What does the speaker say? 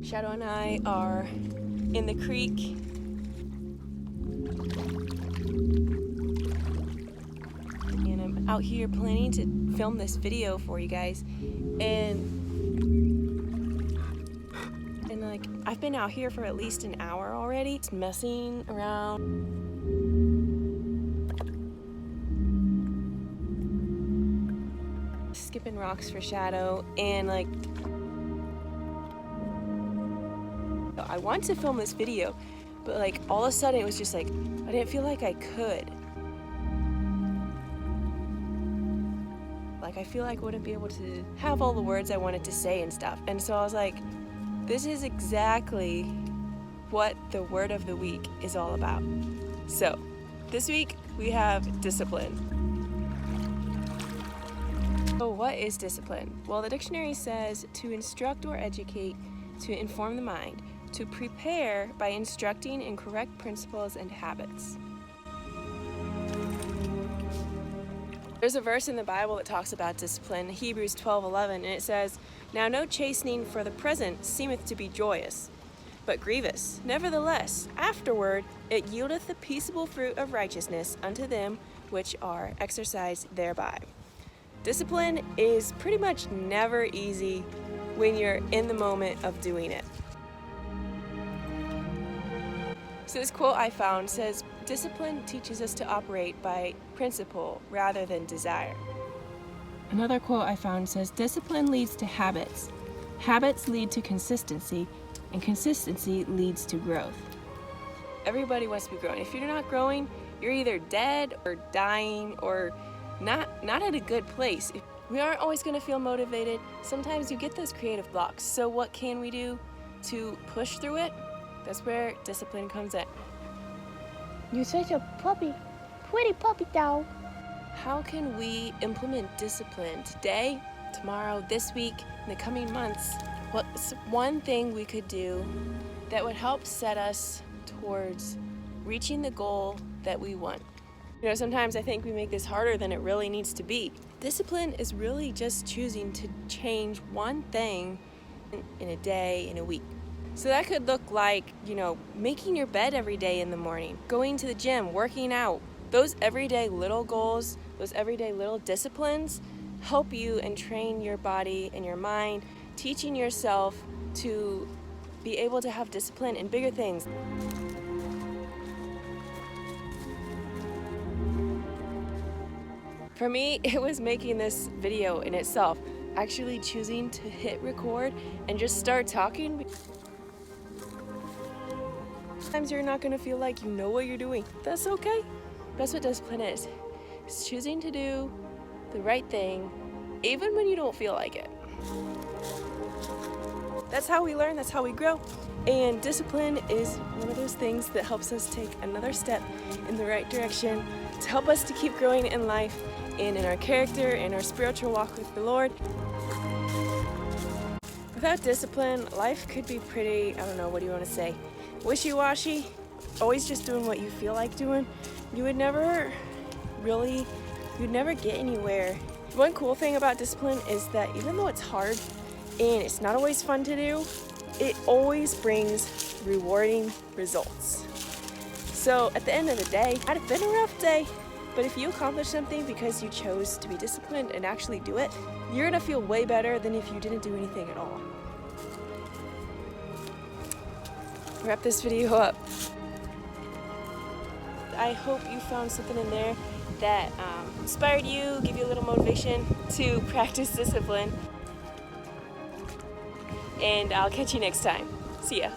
Shadow and I are in the creek. And I'm out here planning to film this video for you guys. And like, I've been out here for at least an hour already, just messing around. Skipping rocks for Shadow, and like, I wanted to film this video, but like all of a sudden it was just like, I didn't feel like I could. Like, I feel like I wouldn't be able to have all the words I wanted to say and stuff. And so I was like, this is exactly what the word of the week is all about. So this week we have discipline. So what is discipline? Well, the dictionary says to instruct or educate, to inform the mind, to prepare by instructing in correct principles and habits. There's a verse in the Bible that talks about discipline, Hebrews 12:11, and it says, "Now no chastening for the present seemeth to be joyous, but grievous. Nevertheless, afterward it yieldeth the peaceable fruit of righteousness unto them which are exercised thereby." Discipline is pretty much never easy when you're in the moment of doing it. So this quote I found says, "Discipline teaches us to operate by principle rather than desire." Another quote I found says, "Discipline leads to habits. Habits lead to consistency, and consistency leads to growth." Everybody wants to be growing. If you're not growing, you're either dead or dying or not at a good place. We aren't always going to feel motivated. Sometimes you get those creative blocks. So what can we do to push through it? That's where discipline comes in. You're such a puppy, pretty puppy dog. How can we implement discipline today, tomorrow, this week, in the coming months? What's one thing we could do that would help set us towards reaching the goal that we want? You know, sometimes I think we make this harder than it really needs to be. Discipline is really just choosing to change one thing in a day, in a week. So that could look like, you know, making your bed every day in the morning, going to the gym, working out. Those everyday little goals, those everyday little disciplines help you and train your body and your mind, teaching yourself to be able to have discipline in bigger things. For me, it was making this video in itself, actually choosing to hit record and just start talking. Sometimes you're not going to feel like you know what you're doing. That's okay. That's what discipline is. It's choosing to do the right thing, even when you don't feel like it. That's how we learn, that's how we grow. And discipline is one of those things that helps us take another step in the right direction to help us to keep growing in life and in our character and our spiritual walk with the Lord. Without discipline, life could be pretty, I don't know, what do you want to say? Wishy-washy, always just doing what you feel like doing. You'd never get anywhere. One cool thing about discipline is that even though it's hard and it's not always fun to do, it always brings rewarding results. So at the end of the day, it might have been a rough day, but if you accomplish something because you chose to be disciplined and actually do it, you're gonna feel way better than if you didn't do anything at all. Wrap this video up. I hope you found something in there that inspired you, give you a little motivation to practice discipline. And I'll catch you next time. See ya.